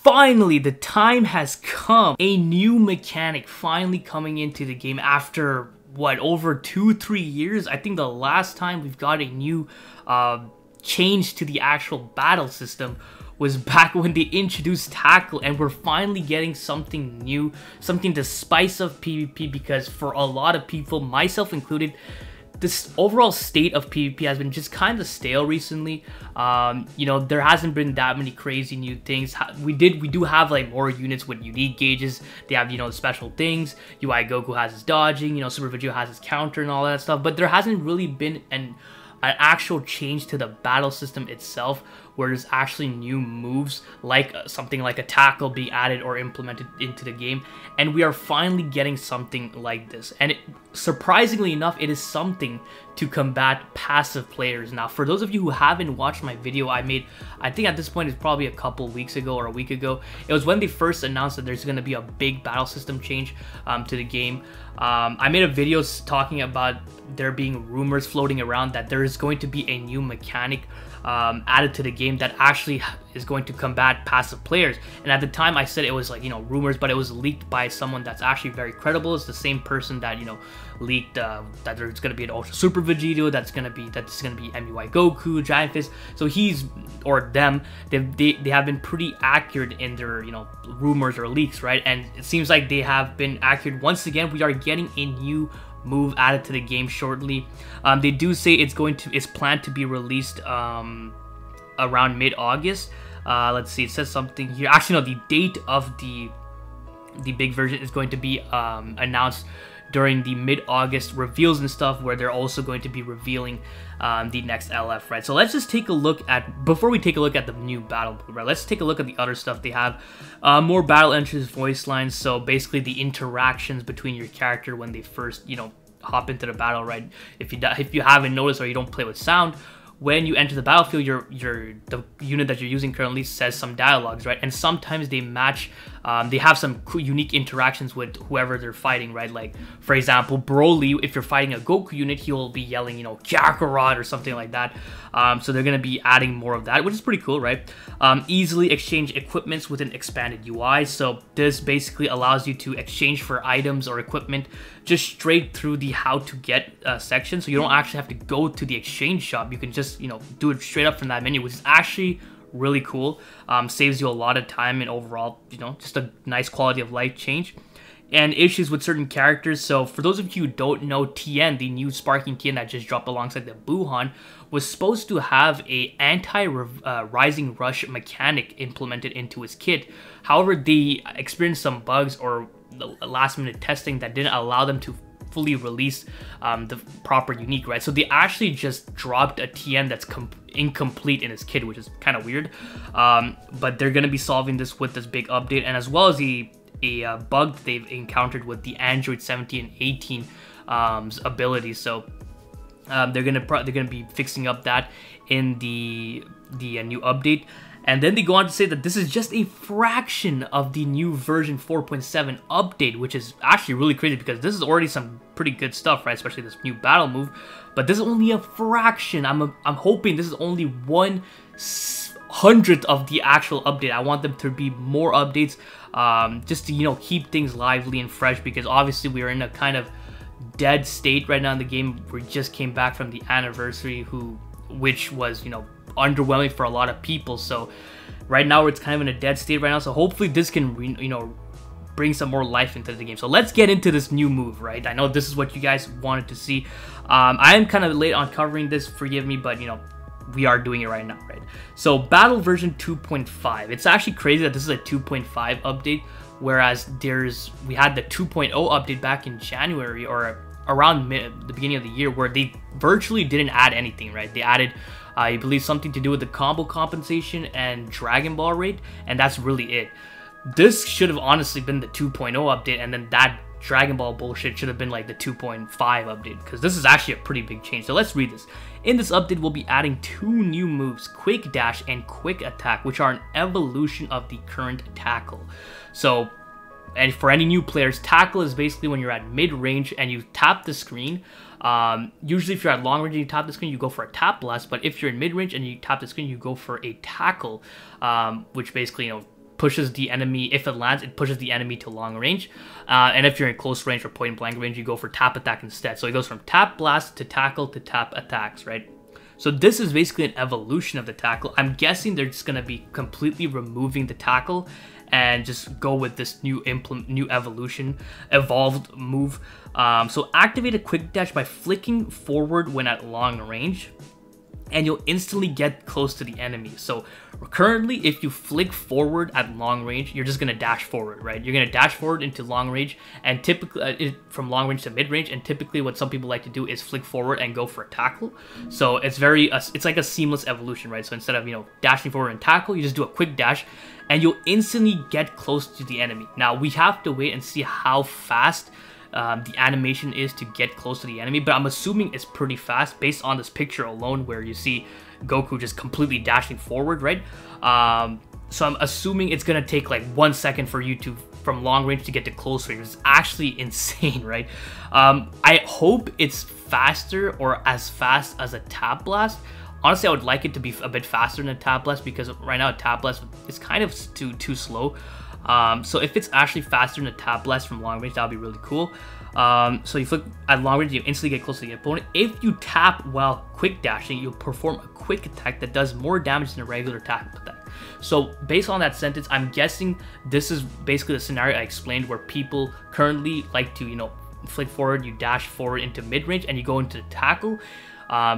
Finally, the time has come. A new mechanic finally coming into the game after, what, over 2-3 years? I think the last time we've got a new change to the actual battle system was back when they introduced Tackle, and we're finally getting something new, something to spice up PvP, because for a lot of people, myself included, this overall state of PvP has been just kind of stale recently. You know, there hasn't been that many crazy new things. We do have like more units with unique gauges. They have, you know, special things. UI Goku has his dodging, you know, Super Vegeta has his counter and all that stuff. But there hasn't really been an actual change to the battle system itself, where there's actually new moves, like something like a tackle being added or implemented into the game. And we are finally getting something like this. And surprisingly enough, it is something to combat passive players. Now, for those of you who haven't watched my video I made, I think at this point it's probably a couple weeks ago or a week ago. It was when they first announced that there's going to be a big battle system change to the game. I made a video talking about there being rumors floating around that there is going to be a new mechanic added to the game that actually is going to combat passive players. And at the time I said it was like, you know, rumors, but it was leaked by someone that's actually very credible. It's the same person that, you know, leaked that there's going to be an Ultra Super Vegeta that's going to be MUI Goku, Giant Fist. So he's, or them, they have been pretty accurate in their, you know, rumors or leaks, right? And it seems like they have been accurate once again. We are getting a new move added to the game shortly. They do say it's planned to be released around mid-August. Let's see, it says something here. Actually, no, the date of the big version is going to be announced during the mid-August reveals and stuff, where they're also going to be revealing the next LF, right? So let's just take a look at, before we take a look at the new battle move, right, let's take a look at the other stuff they have. More battle entries, voice lines, so basically the interactions between your character when they first, you know, hop into the battle, right? If you haven't noticed or you don't play with sound, when you enter the battlefield, the unit that you're using currently says some dialogues, right? And sometimes they match, they have some unique interactions with whoever they're fighting, right? Like, for example, Broly, if you're fighting a Goku unit, he'll be yelling, you know, Kakarot or something like that. So they're going to be adding more of that, which is pretty cool, right? Easily exchange equipments with an expanded UI. So this basically allows you to exchange for items or equipment just straight through the how to get section. So you don't actually have to go to the exchange shop. You can just, you know, do it straight up from that menu, which is actually really cool. Saves you a lot of time and overall, you know, just a nice quality of life change. And issues with certain characters. So for those of you who don't know, Tien, the new sparking Tien that just dropped alongside the Buhan, was supposed to have a anti-rising rush mechanic implemented into his kit. However, they experienced some bugs or last minute testing that didn't allow them to fully release the proper unique, right? So they actually just dropped a Tien that's incomplete in his kit, which is kind of weird. But they're going to be solving this with this big update, and as well as a bug they've encountered with the Android 17 and 18 abilities. So they're gonna be fixing up that in the new update. And then they go on to say that this is just a fraction of the new version 4.7 update, which is actually really crazy because this is already some pretty good stuff, right? Especially this new battle move. But this is only a fraction. I'm hoping this is only 1/100th of the actual update. I want them to be more updates, just to, you know, keep things lively and fresh, because obviously we are in a kind of dead state right now in the game. We just came back from the anniversary, which was, you know, underwhelming for a lot of people. So right now it's kind of in a dead state right now. So hopefully this can, you know, bring some more life into the game. So let's get into this new move, right? I know this is what you guys wanted to see. I am kind of late on covering this, forgive me, but, you know, we are doing it right now, right? So battle version 2.5. It's actually crazy that this is a 2.5 update, whereas we had the 2.0 update back in January or around the beginning of the year, where they virtually didn't add anything, right? They added, I believe, something to do with the combo compensation and Dragon Ball rate, and that's really it. This should have honestly been the 2.0 update, and then that Dragon Ball bullshit should have been like the 2.5 update, because this is actually a pretty big change. So let's read this. In this update, we'll be adding 2 new moves, Quick Dash and Quick Attack, which are an evolution of the current Tackle. So, and for any new players, Tackle is basically when you're at mid-range and you tap the screen. Usually if you're at long range and you tap the screen, you go for a tap blast, but if you're in mid-range and you tap the screen, you go for a Tackle, which basically, you know, pushes the enemy, if it lands, it pushes the enemy to long range. And if you're in close range or point blank range, you go for tap attack instead. So it goes from tap blast to tackle to tap attacks, right? So this is basically an evolution of the tackle. I'm guessing they're just gonna be completely removing the tackle and just go with this new evolution, evolved move. So activate a quick dash by flicking forward when at long range, and you'll instantly get close to the enemy. So currently, if you flick forward at long range, you're just gonna dash forward, right? You're gonna dash forward into long range, and typically from long range to mid range. And typically, what some people like to do is flick forward and go for a tackle. So it's it's like a seamless evolution, right? So instead of dashing forward and tackle, you just do a quick dash, and you'll instantly get close to the enemy. Now we have to wait and see how fast the animation is to get close to the enemy, but I'm assuming it's pretty fast based on this picture alone where you see Goku just completely dashing forward, right? So I'm assuming it's gonna take like 1 second for you to, from long range, to get to close range. It's actually insane, right? I hope it's faster or as fast as a tap blast. Honestly, I would like it to be a bit faster than a tap blast, because right now a tap blast is kind of too slow. So if it's actually faster than a tap blast from long range, that would be really cool. So you flick at long range, you instantly get close to the opponent. If you tap while quick dashing, you'll perform a quick attack that does more damage than a regular tap attack. So based on that sentence, I'm guessing this is basically the scenario I explained, where people currently like to, flick forward, you dash forward into mid range, and you go into the tackle.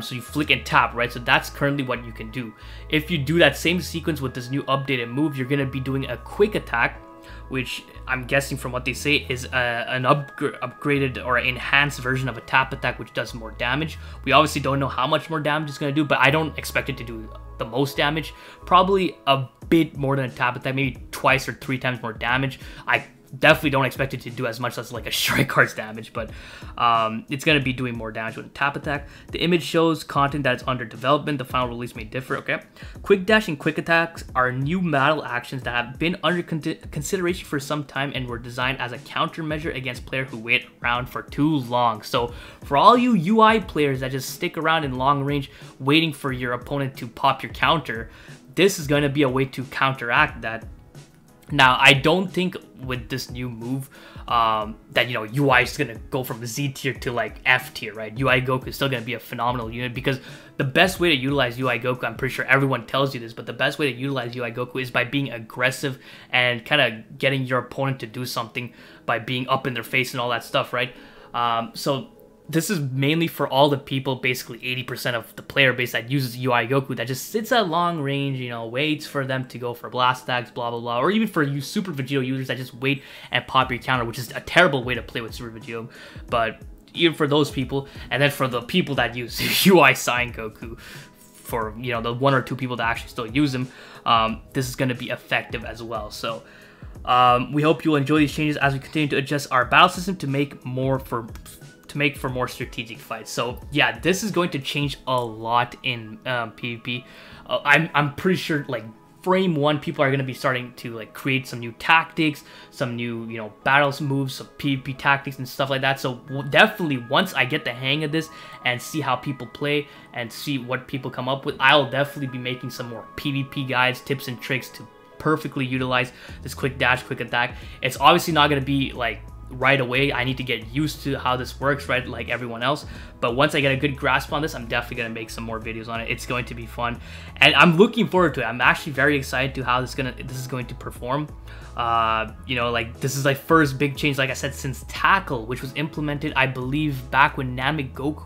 So you flick and tap, right? So that's currently what you can do. If you do that same sequence with this new updated move, you're going to be doing a quick attack, which I'm guessing from what they say is an upgraded or enhanced version of a tap attack, which does more damage. We obviously don't know how much more damage it's going to do, but I don't expect it to do the most damage. Probably a bit more than a tap attack, maybe 2 or 3 times more damage. I definitely don't expect it to do as much as like a strike card's damage, but it's going to be doing more damage with a tap attack. The image shows content that's under development. The final release may differ, okay? Quick dash and quick attacks are new battle actions that have been under consideration for some time and were designed as a countermeasure against players who wait around for too long. So for all you UI players that just stick around in long range waiting for your opponent to pop your counter, this is going to be a way to counteract that. Now, I don't think with this new move that, UI is going to go from Z tier to like F tier, right? UI Goku is still going to be a phenomenal unit, because the best way to utilize UI Goku, I'm pretty sure everyone tells you this, but the best way to utilize UI Goku is by being aggressive and kind of getting your opponent to do something by being up in their face and all that stuff, right? So this is mainly for all the people, basically 80% of the player base that uses UI Goku, that just sits at long range, waits for them to go for blast attacks, blah, blah, blah. Or even for you Super Vegito users that just wait and pop your counter, which is a terrible way to play with Super Vegito. But even for those people, and then for the people that use UI Sign Goku, for, the 1 or 2 people that actually still use them, this is going to be effective as well. So we hope you'll enjoy these changes as we continue to adjust our battle system to make for more strategic fights. So yeah, this is going to change a lot in PvP. I'm pretty sure like frame 1, people are going to be starting to like create some new tactics, some new battles moves, some PvP tactics and stuff like that. So definitely once I get the hang of this and see how people play and see what people come up with, I'll definitely be making some more PvP guides, tips and tricks to perfectly utilize this quick dash, quick attack. It's obviously not going to be like right away. I need to get used to how this works, right, like everyone else. But once I get a good grasp on this, I'm definitely going to make some more videos on it. It's going to be fun, and I'm looking forward to it. I'm actually very excited to how this is going to perform. Like this is like first big change, like I said, since Tackle, which was implemented, I believe, back when Namek Goku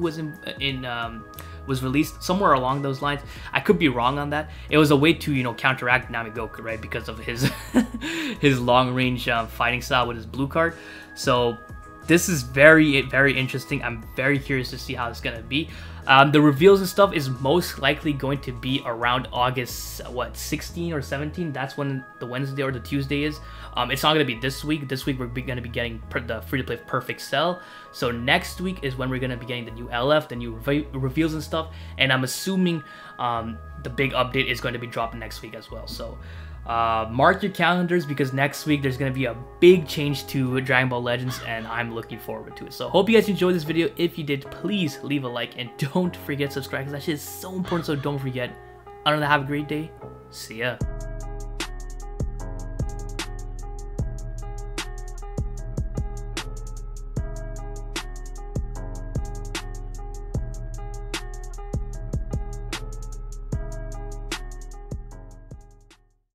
was released, somewhere along those lines. I could be wrong on that. It was a way to, counteract Namek Goku, right, because of his his long-range fighting style with his blue card. So this is very, very interesting. I'm very curious to see how it's gonna be. The reveals and stuff is most likely going to be around August, 16 or 17? That's when the Wednesday or the Tuesday is. It's not going to be this week. This week we're going to be getting the free-to-play Perfect Cell. So next week is when we're going to be getting the new LF, the new reveals and stuff. And I'm assuming the big update is going to be dropping next week as well. So mark your calendars, because next week there's going to be a big change to Dragon Ball Legends, and I'm looking forward to it. So hope you guys enjoyed this video. If you did, please leave a like and don't forget to subscribe, because that shit is so important, so don't forget. Other than that, have a great day. See ya.